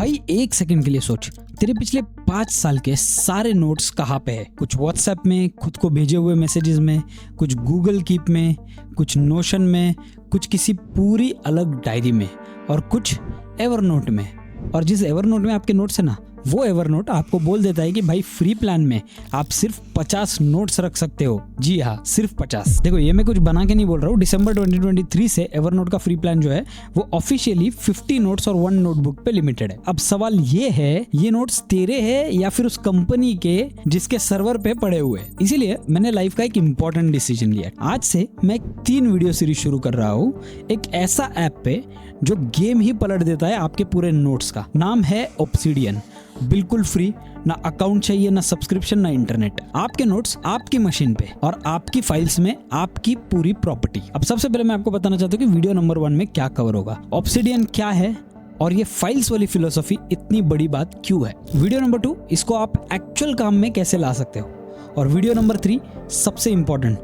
भाई एक सेकंड के लिए सोच, तेरे पिछले 5 साल के सारे नोट्स कहाँ पे है? कुछ व्हाट्सएप में, खुद को भेजे हुए मैसेजेस में, कुछ गूगल कीप में, कुछ नोशन में, कुछ किसी पूरी अलग डायरी में और कुछ एवरनोट में। और जिस एवरनोट में आपके नोट्स है ना, वो एवरनोट आपको बोल देता है कि भाई फ्री प्लान में आप सिर्फ 50 नोट्स रख सकते हो। जी हाँ, सिर्फ 50। देखो ये मैं कुछ बना के नहीं बोल रहा हूँ। दिसंबर 2023 से एवरनोट का फ्री प्लान जो है वो ऑफिशियली 50 नोट्स और 1 नोटबुक पे लिमिटेड है। अब सवाल ये है, ये नोट्स तेरे हैं या फिर उस कंपनी के जिसके सर्वर पे पड़े हुए? इसीलिए मैंने लाइफ का एक इंपॉर्टेंट डिसीजन लिया। आज से मैं 3 वीडियो सीरीज शुरू कर रहा हूँ एक ऐसा ऐप पे जो गेम ही पलट देता है आपके पूरे नोट्स का। नाम है ऑब्सिडियन। बिल्कुल फ्री, ना अकाउंट चाहिए, ना सब्सक्रिप्शन, ना इंटरनेट। आपके नोट्स आपकी मशीन पे और आपकी फाइल्स में आपकी पूरी प्रॉपर्टी। अब सबसे पहले मैं आपको बताना चाहता हूँ कि वीडियो नंबर 1 में क्या कवर होगा, ऑब्सिडियन क्या है और ये फाइल्स वाली फिलोसफी इतनी बड़ी बात क्यों है। वीडियो नंबर 2, इसको आप एक्चुअल काम में कैसे ला सकते हो। और वीडियो नंबर 3, सबसे इंपॉर्टेंट,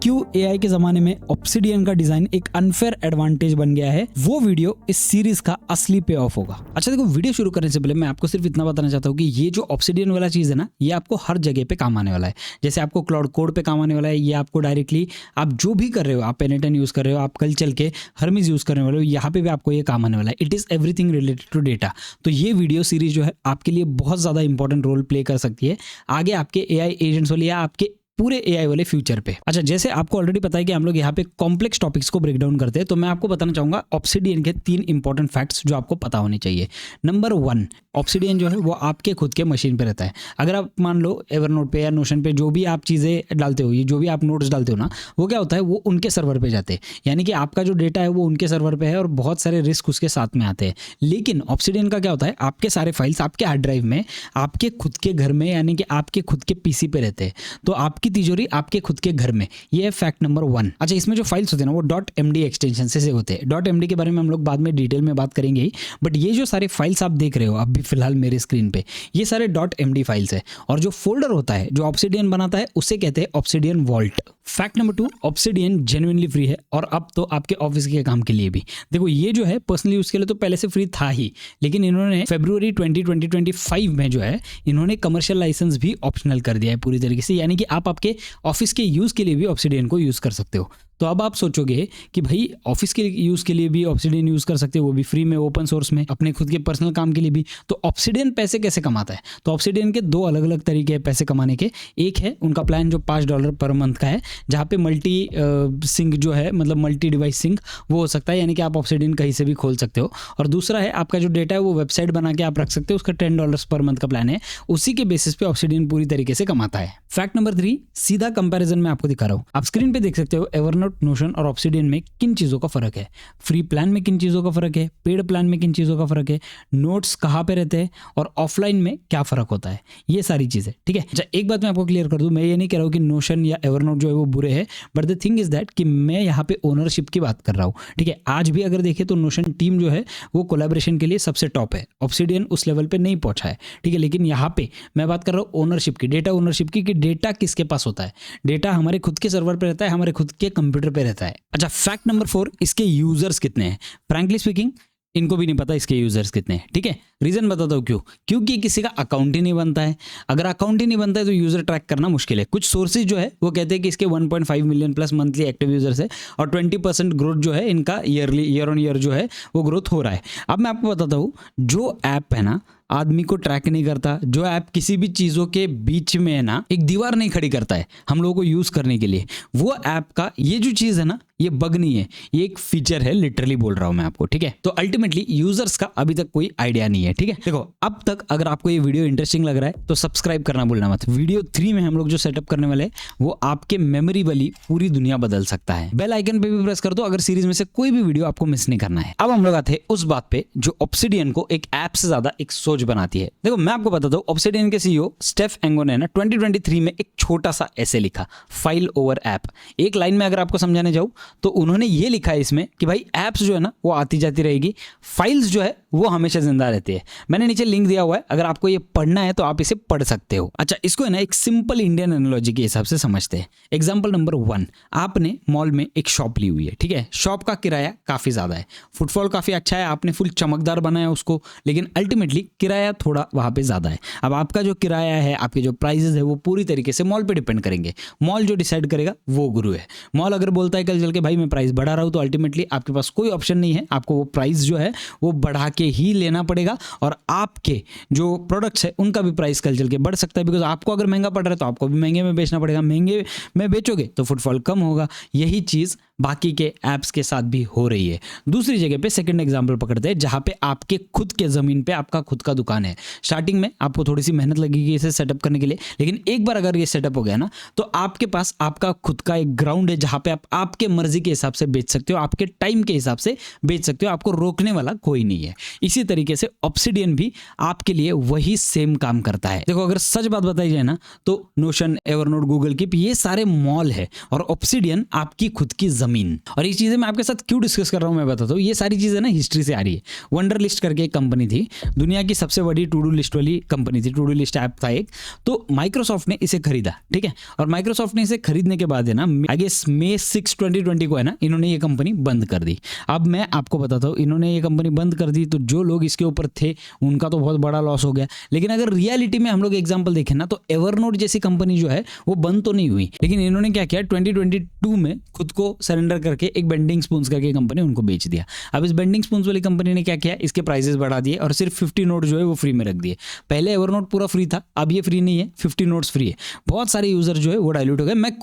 क्यों एआई के जमाने में ऑब्सिडियन का डिजाइन एक अनफेयर एडवांटेज बन गया है। वो वीडियो इस सीरीज का असली पे ऑफ होगा। अच्छा देखो, वीडियो शुरू करने से पहले मैं आपको सिर्फ इतना बताना चाहता हूँ कि ये जो ऑब्सिडियन वाला चीज है ना, ये आपको हर जगह पे काम आने वाला है। जैसे आपको क्लाउड कोड पे काम आने वाला है, ये आपको डायरेक्टली आप जो भी कर रहे हो, आप पेनेटन यूज कर रहे हो, आप कल चल के हर्मीज यूज करने वाले हो, यहाँ पे भी आपको ये काम आने वाला है। It is everything related to data. तो ये वीडियो सीरीज जो है आपके लिए बहुत ज्यादा इंपॉर्टेंट रोल प्ले कर सकती है आगे आपके एआई एजेंट्स वाले या आपके पूरे एआई वाले फ्यूचर पे। अच्छा, जैसे आपको ऑलरेडी पता है कि हम लोग यहाँ पे कॉम्प्लेक्स टॉपिक्स को ब्रेक डाउन करते हैं, तो मैं आपको बताना चाहूंगा ऑब्सिडियन के 3 इंपॉर्टेंट फैक्ट्स जो आपको पता होने चाहिए। नंबर 1, ऑब्सिडियन जो है वो आपके खुद के मशीन पे रहता है। अगर आप मान लो एवरनोट पे या नोशन पे जो भी आप चीज़ें डालते हो, ये जो भी आप नोट्स डालते हो ना, वो क्या होता है, वो उनके सर्वर पे जाते हैं। यानी कि आपका जो डेटा है वो उनके सर्वर पे है और बहुत सारे रिस्क उसके साथ में आते हैं। लेकिन ऑब्सिडियन का क्या होता है, आपके सारे फाइल्स आपके हार्ड ड्राइव में आपके खुद के घर में, यानी कि आपके खुद के पीसी पे रहते हैं। तो आपकी तिजोरी आपके खुद के घर में। ये है फैक्ट नंबर 1। अच्छा, इसमें जो फाइल्स होते हैं ना वो .md एक्सटेंशन से होते हैं। .md के बारे में हम लोग बाद में डिटेल में बात करेंगे ही, बट ये जो सारे फाइल्स आप देख रहे हो अभी फिलहाल मेरे स्क्रीन पे, ये सारे .md फाइल्स है। और जो फोल्डर होता है जो ऑब्सिडियन बनाता है उसे कहते हैं Obsidian vault. Fact number 2, Obsidian genuinely free है और अब तो आपके ऑफिस के काम के लिए भी। देखो ये जो है पर्सनली यूज के लिए तो पहले से फ्री था ही, लेकिन इन्होंने फरवरी 2025 में जो है इन्होंने कमर्शियल लाइसेंस भी ऑप्शनल कर दिया है पूरी तरीके से। यानी कि आप आपके ऑफिस के यूज के लिए भी ऑब्सिडियन को यूज कर सकते हो। तो अब आप सोचोगे कि भाई ऑफिस के यूज के लिए भी ऑब्सिडियन यूज कर सकते हो, वो भी फ्री में, ओपन सोर्स में, अपने खुद के पर्सनल काम के लिए भी। तो ऑब्सिडियन पैसे कैसे कमाता है? तो ऑब्सिडियन के 2 अलग अलग तरीके हैं पैसे कमाने के। एक है उनका प्लान जो $5 पर मंथ का है, जहाँ पे मल्टी सिंक जो है, मतलब मल्टी डिवाइस सिंक वो हो सकता है, यानी कि आप ऑब्सिडियन कहीं से भी खोल सकते हो। और दूसरा है आपका जो डेटा है वो वेबसाइट बना के आप रख सकते हो, उसका $10 पर मंथ का प्लान है। उसी के बेसिस पे ऑब्सिडियन पूरी तरीके से कमाता है। फैक्ट नंबर 3, सीधा कंपैरिजन मैं आपको दिखा रहा हूँ। आप स्क्रीन पे देख सकते हो एवरनोट, नोशन और ऑब्सिडियन में किन चीजों का फर्क है, फ्री प्लान में किन चीजों का फर्क है, पेड प्लान में किन चीजों का फर्क है, नोट्स कहाँ पे रहते हैं और ऑफलाइन में क्या फर्क होता है, ये सारी चीजें। ठीक है, अच्छा एक बात मैं आपको क्लियर कर दूं, मैं ये नहीं कह रहा हूँ कि नोशन या एवरनोट जो है वो बुरे हैं, but the thing is that कि मैं यहाँ पे ओनरशिप की बात कर रहा हूँ। ठीक है, आज भी अगर देखें तो नोशन टीम जो है वो कोलैबोरेशन के लिए सबसे टॉप है, ऑब्सिडियन उस लेवल पे नहीं पहुंचा है। ठीक है, लेकिन यहाँ पे मैं बात कर रहा हूँ ओनरशिप की, डेटा ओनरशिप की, कि डेटा किसके पास होता है। डेटा हमारे खुद के सर्वर पे रहता है, हमारे खुद के कंप्यूटर पे रहता है। अच्छा, फैक्ट नंबर 4, इसके यूजर्स कितने हैं? फ्रैंकली स्पीकिंग इनको भी नहीं पता इसके यूजर्स कितने हैं। ठीक है, रीजन बताता हूँ क्यों। क्योंकि किसी का अकाउंट ही नहीं बनता है। अगर अकाउंट ही नहीं बनता है तो यूजर ट्रैक करना मुश्किल है। कुछ सोर्सेज जो है वो कहते हैं कि इसके 1.5 million plus monthly active users है और 20% ग्रोथ जो है इनका ईयर ऑन ईयर जो है वो ग्रोथ हो रहा है। अब मैं आपको बताता हूँ, जो ऐप है ना आदमी को ट्रैक नहीं करता, जो ऐप किसी भी चीज़ों के बीच में है ना एक दीवार नहीं खड़ी करता है हम लोगों को यूज़ करने के लिए, वो ऐप का ये जो चीज़ है ना ये बग नहीं है, ये एक फीचर है, लिटरली बोल रहा हूँ मैं आपको। ठीक है, तो अल्टीमेटली यूजर्स का अभी तक कोई आइडिया नहीं है। ठीक है, देखो अब तक अगर आपको ये वीडियो इंटरेस्टिंग लग रहा है तो सब्सक्राइब करना भूलना मत। वीडियो 3 में हम लोग जो सेटअप करने वाले हैं वो आपके मेमोरी वाली पूरी दुनिया बदल सकता है। बेल आइकन पे भी प्रेस कर दो अगर सीरीज में से कोई भी वीडियो आपको मिस नहीं करना है। अब हम लोग आते हैं उस बात पे जो ऑब्सिडियन को एक ऐप से ज्यादा एक सोच बनाती है। देखो मैं आपको बताता हूँ, ऑब्सिडियन के सीईओ स्टेफ एंगो ने ना 2023 में एक छोटा सा ऐसे लिखा, फाइल ओवर ऐप। एक लाइन में अगर आपको समझाने जाऊँ तो उन्होंने ये लिखा है इसमें कि भाई ऐप्स जो है ना वो आती जाती रहेगी, फाइल्स जो है वो हमेशा जिंदा रहती है। मैंने नीचे लिंक दिया हुआ है, अगर आपको ये पढ़ना है तो आप इसे पढ़ सकते हो। अच्छा, इसको है ना एक सिंपल इंडियन एनालॉजी के हिसाब से समझते हैं। एग्जांपल नंबर 1, आपने मॉल में एक शॉप ली हुई है, ठीक है। शॉप का किराया काफ़ी ज़्यादा है, फुटफॉल काफ़ी अच्छा है, आपने फुल चमकदार बनाया उसको, लेकिन अल्टीमेटली किराया थोड़ा वहाँ पे ज़्यादा है। अब आपका जो किराया है, आपके जो प्राइजेस है वो पूरी तरीके से मॉल पे डिपेंड करेंगे। मॉल जो डिसाइड करेगा वो गुरु है। मॉल अगर बोलता है कल चल के भाई मैं प्राइस बढ़ा रहा हूँ, तो अल्टीमेटली आपके पास कोई ऑप्शन नहीं है, आपको वो प्राइस जो है वो बढ़ा के ही लेना पड़ेगा। और आपके जो प्रोडक्ट्स है उनका भी प्राइस कल चल के बढ़ सकता है, बिकॉज आपको अगर महंगा पड़ रहा है तो आपको भी महंगे में बेचना पड़ेगा। महंगे में बेचोगे तो फुटफॉल कम होगा। यही चीज़ बाकी के ऐप्स के साथ भी हो रही है। दूसरी जगह पे सेकंड एग्जांपल पकड़ते हैं, जहां पे आपके खुद के ज़मीन पे आपका खुद का दुकान है। स्टार्टिंग में आपको थोड़ी सी मेहनत लगेगी इसे सेटअप करने के लिए, लेकिन एक बार अगर ये सेटअप हो गया ना, तो आपके पास आपका खुद का एक ग्राउंड है जहां पे आप आपके मर्जी के हिसाब से बेच सकते हो, आपके टाइम के हिसाब से बेच सकते हो, आपको रोकने वाला कोई नहीं है। इसी तरीके से ऑब्सिडियन भी आपके लिए वही सेम काम करता है। देखो, अगर सच बात बताई जाए ना, तो नोशन, एवरनोट, गूगल कीप, ये सारे मॉल है और ऑब्सिडियन आपकी खुद की जमीन। और ये चीजें मैं आपके साथ क्यों डिस्कस कर रहा हूं मैं बताता हूं। ये सारी चीजें ना हिस्ट्री से आ रही है। वंडरलिस्ट करके एक कंपनी थी, दुनिया की सबसे बड़ी टू डू लिस्ट वाली कंपनी थी, टू डू लिस्ट ऐप था एक। तो माइक्रोसॉफ्ट ने इसे खरीदा, ठीक है। और माइक्रोसॉफ्ट ने इसे खरीदने के बाद है ना, आई गेस May 6, 2020 को है ना, इन्होंने ये कंपनी बंद कर दी। अब मैं आपको बताता हूँ, इन्होंने ये कंपनी बंद कर दी तो जो लोग इसके ऊपर थे उनका तो बहुत बड़ा लॉस हो गया। लेकिन अगर रियलिटी में हम लोग एग्जाम्पल देखें ना, तो एवरनोट जैसी कंपनी जो है वो बंद तो नहीं हुई, लेकिन इन्होंने क्या किया, 2022 में खुद को सरेंडर करके एक बेंडिंग स्पून्स करके कंपनी उनको बेच दिया। अब इस बेंडिंग स्पून्स वाली कंपनी ने क्या किया, इसके प्राइसेस बढ़ा दिए और सिर्फ 50 नोट जो है वो फ्री में रख दिए। पहले एवरनोट पूरा फ्री था, अब ये फ्री नहीं है, 50 नोट्स फ्री है। बहुत सारे यूजर जो है वो डाइल्यूट हो गए। मैं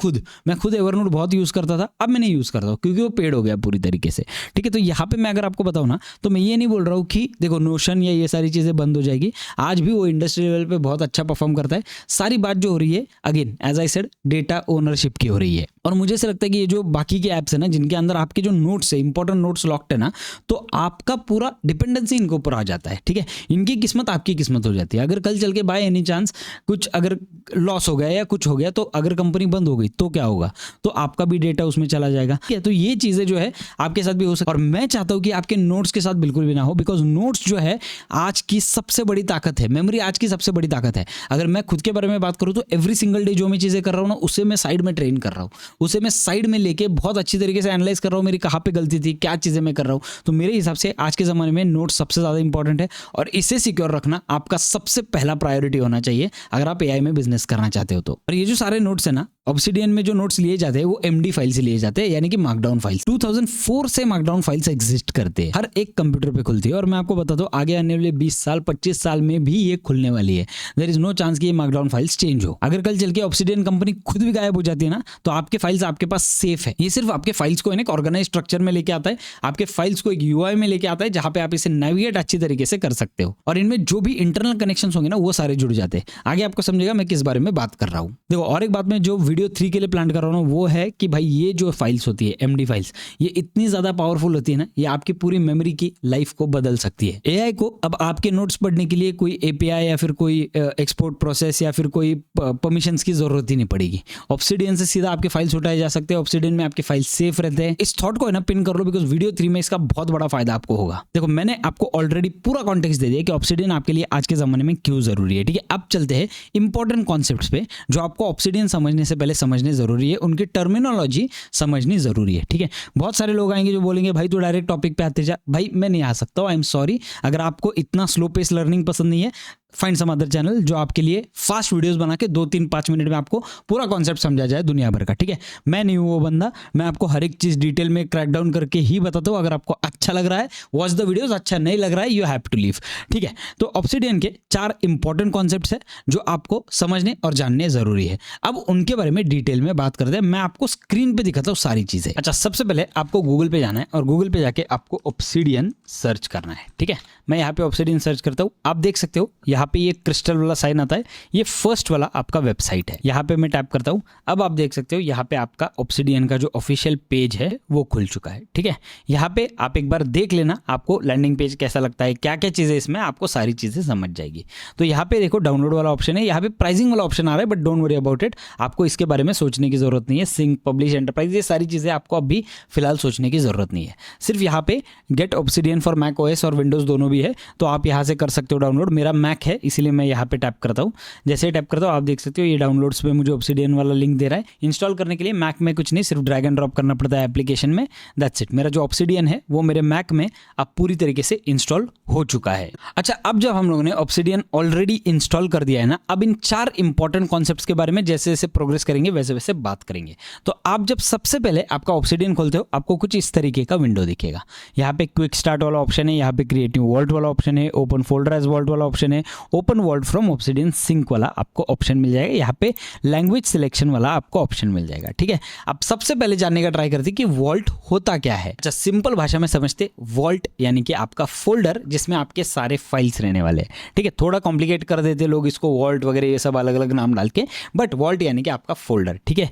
खुद एवरनोट बहुत यूज करता था, अब मैं नहीं यूज करता हूँ क्योंकि वो पेड हो गया पूरी तरीके से, ठीक है। तो यहाँ पे मैं अगर आपको बताऊँ ना, तो मैं ये नहीं बोल रहा हूँ कि देखो नोशन या ये सारी चीजें बंद हो जाएगी। आज भी वो इंडस्ट्री लेवल पे बहुत अच्छा परफॉर्म करता है। सारी बात जो हो रही है, again as I said, data ownership की हो रही है। और मुझे ऐसा लगता है कि ये जो बाकी के ऐप्स है ना, जिनके अंदर आपके जो नोट्स है, इंपॉर्टेंट नोट्स लॉक्ड है ना, तो आपका पूरा डिपेंडेंसी इनके ऊपर आ जाता है, ठीक है। इनकी किस्मत आपकी किस्मत हो जाती है। अगर कल चल के बाय एनी चांस कुछ अगर लॉस हो गया या कुछ हो गया, तो अगर कंपनी बंद हो गई तो क्या होगा, तो आपका भी डेटा उसमें चला जाएगा, ठीक है। तो ये चीजें जो है आपके साथ भी हो सकती है। और मैं चाहता हूं कि आपके नोट्स के साथ बिल्कुल भी ना हो, बिकॉज नोट्स जो है आज की सबसे बड़ी ताकत है। मेमोरी आज की सबसे बड़ी ताकत है। अगर मैं खुद के बारे में बात करूं तो एवरी सिंगल डे जो मैं चीजें कर रहा हूं ना, उसे मैं साइड में ट्रेन कर रहा हूं, उसे मैं साइड में लेके बहुत अच्छी तरीके से एनालाइज कर रहा हूं, मेरी कहाँ पे गलती थी, क्या चीजें मैं कर रहा हूं। तो मेरे हिसाब से आज के जमाने में नोट्स सबसे ज्यादा इंपॉर्टेंट है और इसे सिक्योर रखना आपका सबसे पहला प्रायोरिटी होना चाहिए अगर आप एआई में बिजनेस करना चाहते हो तो। और ये जो सारे नोट्स है ना, ऑब्सिडियन में जो नोट्स लिए जाते हैं वो MD फाइल से लिए जाते हैं, यानी कि मार्कडाउन फाइल्स। 2004 से मार्कडाउन फाइल्स एग्जिस्ट करते हैं, हर एक कंप्यूटर पे खुलती है। और मैं आपको बता दूं, आगे आने वाले 20 साल 25 साल में भी ये खुलने वाली है। देयर इज नो चांस कि ये मार्कडाउन फाइल्स चेंज हो। अगर कल चल के ऑब्सिडियन कंपनी खुद भी गायब हो जाती है ना, तो आपके फाइल्स आपके पास सेफ है। ये सिर्फ आपके फाइल्स को एक ऑर्गेनाइज स्ट्रक्चर में लेके आता है, आपके फाइल्स को एक UI में लेके आता है, जहां पे आप इसे नेविगेट अच्छी तरीके से कर सकते हो। और इनमें जो भी इंटरनल कनेक्शंस होंगे ना, वो सारे जुड़ जाते हैं। आगे आपको समझेगा मैं किस बारे में बात कर रहा हूँ। देखो, और एक बात मैं जो वीडियो 3 के लिए प्लान कर रहा हूँ वो है कि भाई ये जो फाइल्स होती है, MD फाइल्स, ये इतनी ज्यादा पावरफुल होती है ना, ये आपकी पूरी मेमोरी की लाइफ को बदल सकती है। AI को अब आपके नोट्स पढ़ने के लिए कोई API या फिर कोई एक्सपोर्ट प्रोसेस या फिर कोई परमिशंस की जरूरत ही नहीं पड़ेगी। ऑब्सिडियन से सीधा आपके फाइल्स उठाए जा सकते हैं। ऑब्सिडियन में आपके फाइल सेफ रहते हैं। इस थॉट को है ना पिन कर लो, बिकॉज वीडियो 3 में इसका बहुत बड़ा फायदा आपको होगा। देखो, मैंने आपको ऑलरेडी पूरा कॉन्टेक्स्ट दे दिया कि ऑब्सिडियन आपके लिए आज के जमाने में क्यों जरूरी है, ठीक है। अब चलते हैं इंपॉर्टेंट कॉन्सेप्ट्स पे जो आपको ऑब्सिडियन समझने से पहले समझने जरूरी है, उनकी टर्मिनोलॉजी समझनी जरूरी है, ठीक है। बहुत सारे लोग आएंगे जो बोलेंगे भाई तू डायरेक्ट टॉपिक पे आते जा। भाई मैं नहीं आ सकता हूँ, आई एम सॉरी। अगर आपको इतना स्लो पेस लर्निंग पसंद नहीं है, फाइंड सम अदर चैनल जो आपके लिए फास्ट वीडियोस बना के 2-3-5 मिनट में आपको पूरा कॉन्सेप्ट समझा जाए दुनिया भर का, ठीक है। मैं नहीं हूँ वो बंदा, मैं आपको हर एक चीज डिटेल में क्रैक डाउन करके ही बताता हूँ। अगर आपको अच्छा लग रहा है वॉच द वीडियोस, अच्छा नहीं लग रहा है यू हैव टू लीव, ठीक है। तो ऑब्सिडियन के 4 इंपॉर्टेंट कॉन्सेप्ट्स है जो आपको समझने और जानने जरूरी है। अब उनके बारे में डिटेल में बात करते हैं। मैं आपको स्क्रीन पे दिखाता हूँ सारी चीजें। अच्छा, सबसे पहले आपको गूगल पे जाना है और गूगल पे जाके आपको ऑब्सिडियन सर्च करना है, ठीक है। मैं यहाँ पे ऑब्सिडियन सर्च करता हूँ, आप देख सकते हो यहाँ यहाँ पे ये क्रिस्टल वाला साइन आता है, ये फर्स्ट वाला आपका वेबसाइट है। यहाँ पे मैं टैप करता हूँ, अब आप देख सकते हो यहाँ पे आपका ऑब्सिडियन का जो ऑफिशियल पेज है वो खुल चुका है। ठीक है, यहाँ पे आप एक बार देख लेना आपको लैंडिंग पेज कैसा लगता है, क्या क्या चीज़ें इसमें, आपको सारी चीज़ें समझ जाएगी। तो यहाँ पे देखो डाउनलोड वाला ऑप्शन है, यहाँ पे प्राइसिंग वाला ऑप्शन आ रहा है, but don't worry about it, आपको इसके बारे में सोचने की जरूरत नहीं है। सिंक, पब्लिश, एंटरप्राइज, ये सारी चीज़ें आपको अभी फिलहाल सोचने की जरूरत नहीं है। सिर्फ यहाँ पे get Obsidian for Mac OS और विंडोज़ दोनों भी है, तो आप यहाँ से कर सकते हो डाउनलोड। मेरा मैक है इसीलिए मैं यहाँ पे टैप करता हूँ। जैसे टैप करता हूँ आप देख सकते हो ये डाउनलोड्स पे मुझे ऑब्सिडियन वाला लिंक दे रहा है। इंस्टॉल करने के लिए मैक में कुछ नहीं, सिर्फ ड्रैग एंड ड्रॉप करना पड़ता है एप्लीकेशन में, दैट्स इट। मेरा जो ऑब्सिडियन है वो मेरे मैक में अब पूरी तरीके से इंस्टॉल हो चुका है। अच्छा, अब जब हम लोगों ने ऑब्सिडियन ऑलरेडी इंस्टॉल कर दिया है ना, अब इन 4 इंपॉर्टेंट कॉन्सेप्ट्स के बारे में जैसे जैसे प्रोग्रेस करेंगे वैसे वैसे बात करेंगे। तो आप जब सबसे पहले आपका ऑब्सिडियन खोलते हो आपको कुछ इस तरीके का विंडो दिखेगा। यहाँ पे क्विक स्टार्ट वाला ऑप्शन है, यहाँ पे क्रिएट न्यू वॉल्ट वाला ऑप्शन है, ओपन फोल्डर एज वॉल्ट वाला ऑप्शन है, open vault from Obsidian sync वाला आपको ऑप्शन मिल जाएगा, यहाँ पे लैंग्वेज सिलेक्शन वाला आपको ऑप्शन मिल जाएगा। ठीक है, अब सबसे पहले जानने का ट्राई करते कि वॉल्ट होता क्या है। अच्छा, सिंपल भाषा में समझते, वॉल्ट यानी कि आपका फोल्डर जिसमें आपके सारे फाइल्स रहने वाले हैं। ठीक है, थोड़ा कॉम्प्लिकेट कर देते लोग इसको, वॉल्ट वगैरह ये सब अलग अलग नाम डाल के, बट वॉल्ट यानी कि आपका फोल्डर। ठीक है,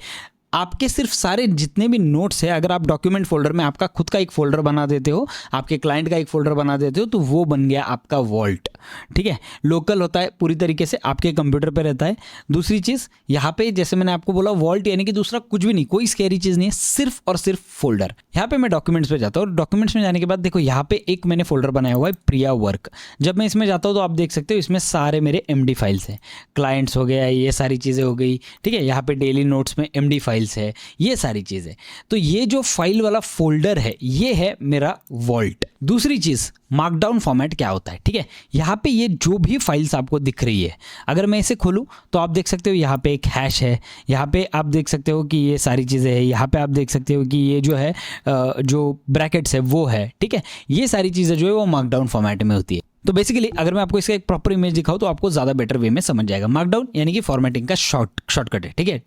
आपके सिर्फ सारे जितने भी नोट्स है, अगर आप डॉक्यूमेंट फोल्डर में आपका खुद का एक फोल्डर बना देते हो, आपके क्लाइंट का एक फोल्डर बना देते हो, तो वो बन गया आपका वॉल्ट। ठीक है, लोकल होता है, पूरी तरीके से आपके कंप्यूटर पे रहता है। दूसरी चीज़ यहाँ पे जैसे मैंने आपको बोला वॉल्ट यानी कि दूसरा कुछ भी नहीं, कोई स्कैरी चीज़ नहीं है, सिर्फ और सिर्फ फोल्डर। यहाँ पे मैं डॉक्यूमेंट्स पे जाता हूँ और डॉक्यूमेंट्स में जाने के बाद देखो यहाँ पे एक मैंने फोल्डर बनाया हुआ है प्रिया वर्क। जब मैं इसमें जाता हूँ तो आप देख सकते हो इसमें सारे मेरे MD फाइल्स हैं, क्लाइंट्स हो गया, ये सारी चीज़ें हो गई। ठीक है, यहाँ पे डेली नोट्स में MD फाइल्स है, ये सारी चीज़ें। तो ये जो फाइल वाला फोल्डर है ये है मेरा वॉल्ट। दूसरी चीज़ मार्कडाउन फॉर्मेट क्या होता है। ठीक है, यहाँ पे ये जो भी फाइल्स आपको दिख रही है, अगर मैं इसे खोलूँ तो आप देख सकते हो यहाँ पे एक हैश है, यहाँ पे आप देख सकते हो कि ये सारी चीज़ें हैं, यहाँ पे आप देख सकते हो कि ये जो है जो ब्रैकेट्स है वो है। ठीक है, ये सारी चीज़ें जो है वो मार्कडाउन फॉर्मेट में होती है। तो बेसिकली अगर मैं आपको इसका एक प्रॉपर इमेज दिखाऊं तो आपको ज़्यादा बेटर वे में समझ जाएगा। मार्कडाउन यानी कि फॉर्मेटिंग का शॉर्टकट है। ठीक है,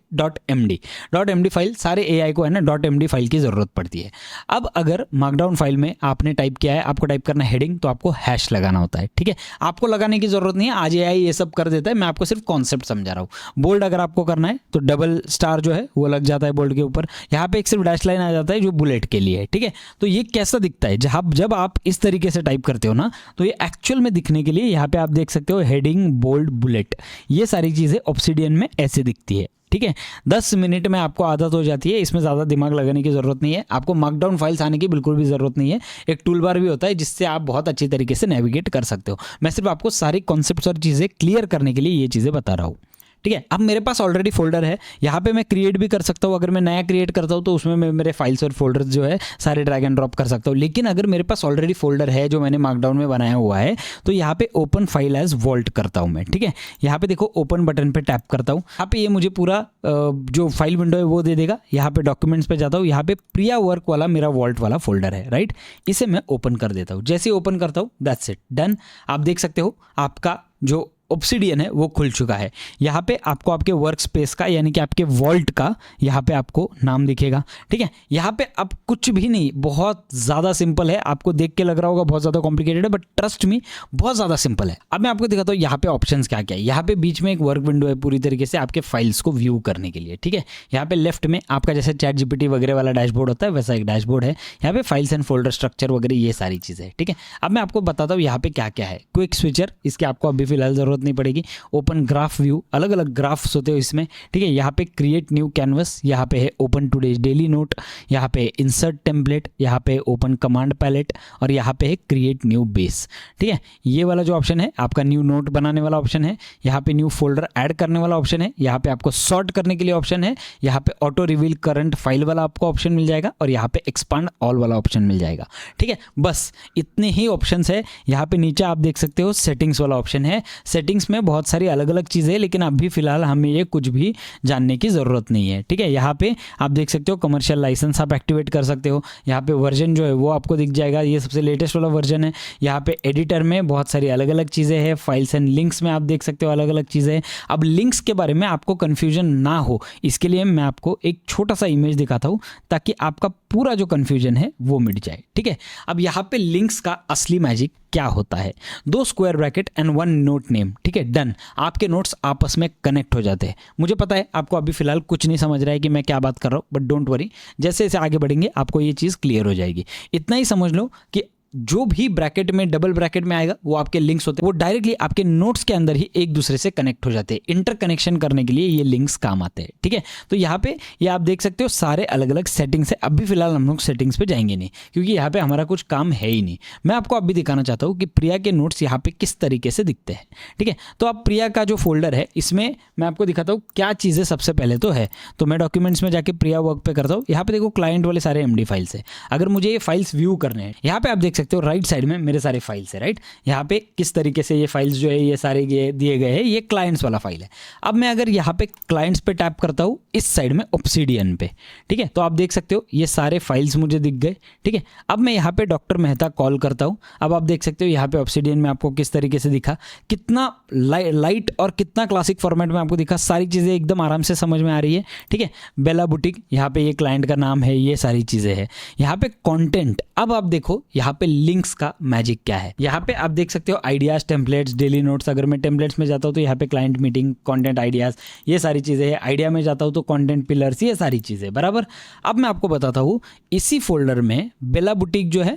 .md फाइल सारे AI को है ना .md फाइल की ज़रूरत पड़ती है। अब अगर मार्कडाउन फाइल में आपने टाइप किया है, आपको टाइप करना है हेडिंग, तो आपको हैश लगाना होता है। ठीक है, आपको लगाने की ज़रूरत नहीं है, आज AI ये सब कर देता है, मैं आपको सिर्फ कॉन्सेप्ट समझा रहा हूँ। बोल्ड अगर आपको करना है तो डबल स्टार जो है वो लग जाता है बोल्ड के ऊपर, यहाँ पे एक सिर्फ डैश लाइन आ जाता है जो बुलेट के लिए है। ठीक है, तो ये कैसा दिखता है जब आप इस तरीके से टाइप करते हो ना, तो ये एक्चुअल में दिखने के लिए यहाँ पे आप देख सकते हो हेडिंग, बोल्ड, बुलेट, ये सारी चीज़ें ऑब्सिडियन में ऐसे दिखती है। ठीक है, 10 मिनट में आपको आदत हो जाती है, इसमें ज़्यादा दिमाग लगाने की ज़रूरत नहीं है, आपको मार्कडाउन फाइल्स आने की बिल्कुल भी ज़रूरत नहीं है। एक टूल बार भी होता है जिससे आप बहुत अच्छी तरीके से नेविगेट कर सकते हो। मैं सिर्फ आपको सारी कॉन्सेप्ट्स और चीज़ें क्लियर करने के लिए ये चीज़ें बता रहा हूँ। ठीक है, अब मेरे पास ऑलरेडी फोल्डर है, यहाँ पे मैं क्रिएट भी कर सकता हूँ। अगर मैं नया क्रिएट करता हूँ तो उसमें मैं मेरे फाइल्स और फोल्डर्स जो है सारे ड्रैग एंड ड्रॉप कर सकता हूँ। लेकिन अगर मेरे पास ऑलरेडी फोल्डर है जो मैंने मार्कडाउन में बनाया हुआ है, तो यहाँ पे ओपन फाइल एज वॉल्ट करता हूँ मैं। ठीक है, यहाँ पे देखो ओपन बटन पे टैप करता हूँ, यहाँ पे ये मुझे पूरा जो फाइल विंडो है वो दे देगा। यहाँ पे डॉक्यूमेंट्स पे जाता हूँ, यहाँ पे प्रिया वर्क वाला मेरा वॉल्ट वाला फोल्डर है, राइट, इसे मैं ओपन कर देता हूँ। जैसे ही ओपन करता हूँ दैट्स इट, डन। आप देख सकते हो आपका जो ऑब्सिडियन है वो खुल चुका है। यहाँ पे आपको आपके वर्क स्पेस का यानी कि आपके वॉल्ट का यहाँ पे आपको नाम दिखेगा। ठीक है, यहाँ पे अब कुछ भी नहीं, बहुत ज़्यादा सिंपल है। आपको देख के लग रहा होगा बहुत ज़्यादा कॉम्प्लिकेटेड है, बट ट्रस्ट मी बहुत ज़्यादा सिंपल है। अब मैं आपको दिखाता हूँ यहाँ पे ऑप्शंस क्या क्या है। यहाँ पे बीच में एक वर्क विंडो है पूरी तरीके से आपके फाइल्स को व्यू करने के लिए। ठीक है, यहाँ पे लेफ्ट में आपका जैसे ChatGPT वगैरह वाला डैशबोर्ड होता है वैसा एक डैशबोर्ड है। यहाँ पे फाइल्स एंड फोल्डर स्ट्रक्चर वगैरह ये सारी चीज़ें है। ठीक है, अब मैं आपको बताता हूँ यहाँ पे क्या क्या है। क्विक स्विचर, इसके आपको अभी फिलहाल ज़रूरत नहीं पड़ेगी। ओपन ग्राफ व्यू, अलग अलग ग्राफ्स होते हो इसमें। ठीक है, यहाँ पे क्रिएट न्यू कैनवस, यहाँ पे है ओपन टुडेज डेली नोट, यहाँ पे इंसर्ट टेम्पलेट, यहाँ पे ओपन कमांड पैलेट और यहाँ पे है क्रिएट न्यू बेस। ठीक है, ये वाला जो ऑप्शन है आपका न्यू नोट बनाने वाला ऑप्शन है। यहाँ पे न्यू फोल्डर ऐड करने वाला ऑप्शन है। यहाँ पे आपको सॉर्ट करने के लिए ऑप्शन है। यहाँ पे ऑटो रिवील करंट फाइल वाला आपको ऑप्शन मिल जाएगा और यहाँ पे एक्सपांड ऑल वाला ऑप्शन मिल जाएगा। ठीक है, बस इतने ही ऑप्शन है। यहाँ पे नीचे आप देख सकते हो सेटिंग्स वाला ऑप्शन है। सेटिंग्स में बहुत सारी अलग अलग चीज़ें हैं, लेकिन अभी फिलहाल हमें ये कुछ भी जानने की ज़रूरत नहीं है। ठीक है, यहाँ पे आप देख सकते हो कमर्शियल लाइसेंस आप एक्टिवेट कर सकते हो। यहाँ पे वर्जन जो है वो आपको दिख जाएगा, ये सबसे लेटेस्ट वाला वर्जन है। यहाँ पे एडिटर में बहुत सारी अलग अलग चीज़ें हैं। फाइल्स एंड लिंक्स में आप देख सकते हो अलग अलग चीज़ें हैं। अब लिंक्स के बारे में आपको कन्फ्यूजन ना हो इसके लिए मैं आपको एक छोटा सा इमेज दिखाता हूँ ताकि आपका पूरा जो कन्फ्यूजन है वो मिट जाए। ठीक है, अब यहाँ पे लिंक्स का असली मैजिक क्या होता है, 2 square bracket and 1 note name. ठीक है, डन, आपके नोट्स आपस में कनेक्ट हो जाते हैं। मुझे पता है आपको अभी फिलहाल कुछ नहीं समझ रहा है कि मैं क्या बात कर रहा हूँ, बट डोंट वरी, जैसे जैसे आगे बढ़ेंगे आपको ये चीज़ क्लियर हो जाएगी। इतना ही समझ लो कि जो भी ब्रैकेट में, डबल ब्रैकेट में आएगा वो आपके लिंक्स होते हैं, वो डायरेक्टली आपके नोट्स के अंदर ही एक दूसरे से कनेक्ट हो जाते हैं। इंटरकनेक्शन करने के लिए ये लिंक्स काम आते हैं। ठीक है, तो यहाँ पे ये आप देख सकते हो सारे अलग अलग सेटिंग्स है। अभी फिलहाल हम लोग सेटिंग्स पे जाएंगे नहीं, क्योंकि यहाँ पे हमारा कुछ काम है ही नहीं। मैं आपको अभी दिखाना चाहता हूँ कि प्रिया के नोट्स यहाँ पे किस तरीके से दिखते हैं। ठीक है, तो अब प्रिया का जो फोल्डर है इसमें मैं आपको दिखाता हूँ क्या चीज़ें सबसे पहले तो है। तो मैं डॉक्यूमेंट्स में जाके प्रिया वर्क पे करता हूँ। यहाँ पे देखो क्लाइंट वाले सारे MD फाइल्स है। अगर मुझे ये फाइल्स व्यू करने हैं, यहाँ पे आप देख सकते हो राइट साइड में मेरे सारे फाइल्स है। राइट, यहाँ पे किस तरीके से ये फाइल्स जो है ये सारे दिए गए हैं, ये क्लाइंट्स वाला फाइल है। अब मैं अगर यहाँ पे क्लाइंट्स पे टैप करता हूँ इस साइड में ऑब्सिडियन पे, ठीक है, तो आप देख सकते हो ये सारे फाइल्स मुझे दिख गए। ठीक है, अब मैं यहाँ पे डॉक्टर मेहता कॉल करता हूँ। अब आप देख सकते हो यहाँ पे ऑब्सिडियन में आपको किस तरीके से दिखा, कितना लाइट और कितना क्लासिक फॉर्मेट में आपको दिखा, सारी चीज़ें एकदम आराम से समझ में आ रही है। ठीक है, बेला बुटीक, यहाँ पे ये क्लाइंट का नाम है, ये सारी चीज़ें हैं। यहाँ पे कंटेंट, अब आप देखो यहाँ पे लिंक्स का मैजिक क्या है। यहाँ पे आप देख सकते हो आइडियाज, टेम्पलेट्स, डेली नोट्स। अगर मैं टेम्पलेट्स में जाता हूँ तो यहाँ पे क्लाइंट मीटिंग, कंटेंट, आइडियाज, ये सारी चीज़ें हैं। आइडिया में जाता हूँ तो कंटेंट पिलर्स, ये सारी चीज़ें बराबर। अब मैं आपको बताता हूँ इसी फोल्डर में बेला बुटीक जो है,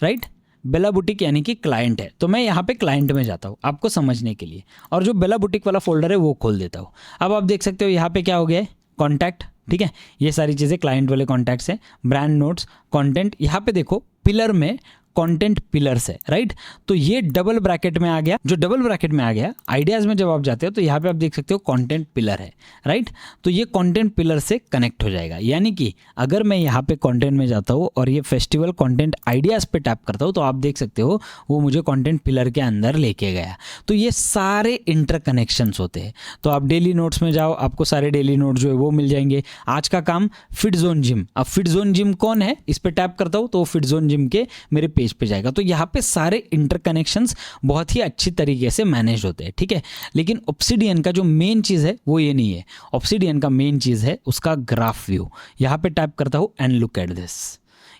राइट, बेला बुटीक यानी कि क्लाइंट है। तो मैं यहाँ पे क्लाइंट में जाता हूँ आपको समझने के लिए, और जो बेला बुटीक वाला फोल्डर है वो खोल देता हूँ। अब आप देख सकते हो यहाँ पे क्या हो गया है, कॉन्टैक्ट। ठीक है, ये सारी चीज़ें क्लाइंट वाले कॉन्टैक्ट्स हैं, ब्रांड नोट्स, कंटेंट। यहाँ पे देखो पिलर में कंटेंट पिलर्स है। राइट, तो ये डबल ब्रैकेट में आ गया। जो डबल ब्रैकेट में आ गया, आइडियाज में जब आप जाते हो तो यहाँ पे आप देख सकते हो कंटेंट पिलर है। राइट, तो ये कंटेंट पिलर से कनेक्ट हो जाएगा। यानी कि अगर मैं यहाँ पे कंटेंट में जाता हूँ और ये फेस्टिवल कंटेंट आइडियाज पे टैप करता हूँ तो आप देख सकते हो वो मुझे कंटेंट पिलर के अंदर लेके गया। तो ये सारे इंटरकनेक्शंस होते हैं। तो आप डेली नोट्स में जाओ, आपको सारे डेली नोट जो है वो मिल जाएंगे। आज का काम फिट जोन जिम, अब फिट जोन जिम कौन है, इस पे टैप करता हूँ तो फिट जोन जिम के मेरे पेज पे जाएगा। तो यहाँ पे सारे इंटरकनेक्शंस बहुत ही अच्छी तरीके से मैनेज होते हैं। ठीक है, लेकिन ऑब्सिडियन का जो मेन चीज़ है वो ये नहीं है। ऑब्सिडियन का मेन चीज़ है उसका ग्राफ व्यू। यहाँ पे टैप करता हूँ एंड लुक एट दिस,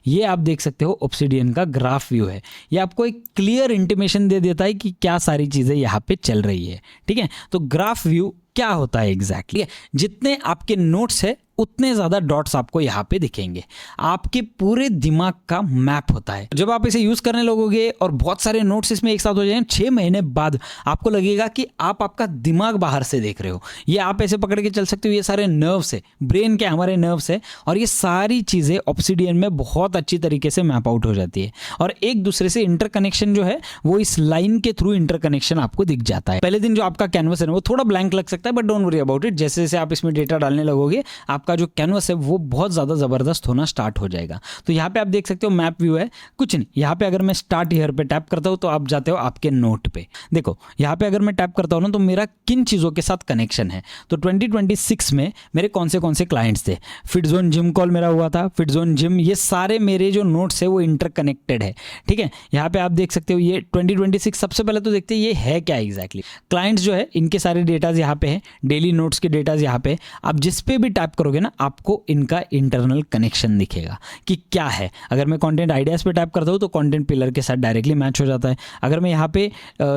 ये आप देख सकते हो ऑब्सिडियन का ग्राफ व्यू है। ये आपको एक क्लियर इंटीमेशन दे देता है कि क्या सारी चीज़ें यहाँ पे चल रही है। ठीक है, तो ग्राफ व्यू क्या होता है एग्जैक्टली, जितने आपके नोट्स है उतने ज़्यादा डॉट्स आपको यहाँ पे दिखेंगे। आपके पूरे दिमाग का मैप होता है। जब आप इसे यूज़ करने लगोगे और बहुत सारे नोट्स इसमें एक साथ हो जाएंगे, 6 महीने बाद आपको लगेगा कि आप आपका दिमाग बाहर से देख रहे हो। ये आप ऐसे पकड़ के चल सकते हो, ये सारे नर्व्स है, ब्रेन के हमारे नर्व्स है, और ये सारी चीज़ें ऑब्सिडियन में बहुत अच्छी तरीके से मैप आउट हो जाती है। और एक दूसरे से इंटरकनेक्शन जो है वो इस लाइन के थ्रू इंटरकनेक्शन आपको दिख जाता है। पहले दिन जो आपका कैनवस है वो थोड़ा ब्लैंक लग सकता है, but don't worry about it. जैसे जैसे आप इसमें डेटा डालने लगोगे आपका जो कैनवस है वो बहुत ज़्यादा ज़बरदस्त होना स्टार्ट हो जाएगा। तो यहाँ पे आप देख सकते हो मैप व्यू है, कुछ नहीं। यहाँ पे अगर मैं स्टार्ट ईयर पे टैप करता हूँ तो आप जाते हो आपके नोट पे। देखो यहाँ पे अगर मैं टैप करता हूँ ना तो मेरा किन चीज़ों के साथ कनेक्शन है। तो 2026 में मेरे कौन से क्लाइंट्स थे, फिट जोन जिम कॉल मेरा हुआ था, फिट जोन जिम, ये सारे मेरे जो नोट्स है वो इंटरकनेक्टेड है। ठीक है, यहाँ पे आप देख सकते हो ये 2026। सबसे पहले तो देखते हैं ये है क्या एग्जैक्टली। क्लाइंट्स जो है इनके सारे डेटाज यहाँ पे है, डेली नोट्स के डेटाज यहाँ पे। आप जिस पे भी टैप करोगे ना आपको इनका इंटरनल कनेक्शन दिखेगा कि क्या है। अगर मैं कंटेंट आइडियाज पे टैप करता हूँ तो कंटेंट पिलर के साथ डायरेक्टली मैच हो जाता है। अगर मैं यहाँ पे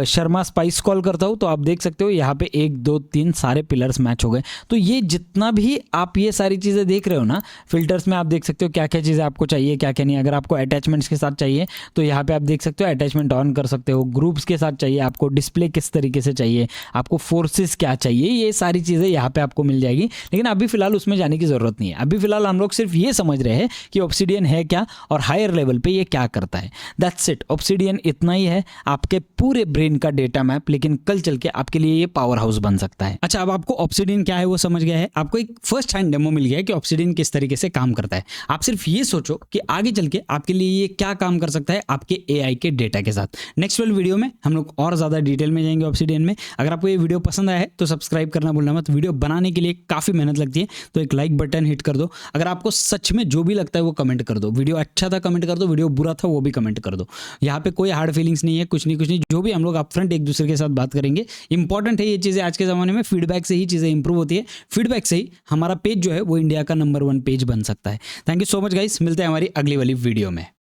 शर्मा स्पाइस कॉल करता हूँ तो आप देख सकते हो यहाँ पे 1 2 3 सारे पिलर्स मैच हो गए। तो ये जितना भी आप ये सारी चीज़ें देख रहे हो ना, फिल्टर्स में आप देख सकते हो क्या क्या चीज़ें आपको चाहिए, क्या क्या नहीं। अगर आपको अटैचमेंट्स के साथ चाहिए तो यहाँ पे आप देख सकते हो अटैचमेंट ऑन कर सकते हो। ग्रुप्स के साथ चाहिए आपको, डिस्प्ले किस तरीके से चाहिए, आपको फोर्सेस क्या चाहिए, ये सारी चीज़ें यहाँ पे आपको मिल जाएगी। लेकिन अभी फिलहाल उसमें जाने की ज़रूरत नहीं है। अभी फिलहाल हम लोग सिर्फ ये समझ रहे हैं कि ऑब्सिडियन है क्या और हायर लेवल पे ये क्या करता है। दैट्स इट, ऑब्सिडियन इतना ही है, आपके पूरे ब्रेन का डेटा मैप, लेकिन कल चल के आपके लिए ये पावर हाउस बन सकता है। अच्छा, अब आपको ऑब्सिडियन क्या है वो समझ गया है, आपको एक फर्स्ट हैंड डेमो मिल गया है कि ऑब्सिडियन किस तरीके से काम करता है। आप सिर्फ ये सोचो कि आगे चल के आपके लिए ये क्या काम कर सकता है आपके AI के डेटा के साथ। नेक्स्ट वाली वीडियो में हम लोग और ज़्यादा डिटेल में जाएंगे ऑब्सिडियन में। अगर आपको ये वीडियो पसंद आया है तो सब्सक्राइब करना भूलना मत। वीडियो बनाने के लिए काफ़ी मेहनत लगती है, तो एक एक लाइक बटन हिट कर दो। अगर आपको सच में जो भी लगता है वो कमेंट कर दो। वीडियो अच्छा था कमेंट कर दो, वीडियो बुरा था वो भी कमेंट कर दो। यहाँ पे कोई हार्ड फीलिंग्स नहीं है, कुछ नहीं, जो भी हम लोग अपफ्रंट एक दूसरे के साथ बात करेंगे। इंपॉर्टेंट है ये चीज़ें आज के ज़माने में, फीडबैक से ही चीज़ें इंप्रूव होती है, फीडबैक से ही हमारा पेज जो है वो इंडिया का नंबर 1 पेज बन सकता है। Thank you so much guys, मिलते हैं हमारी अगली वाली वीडियो में।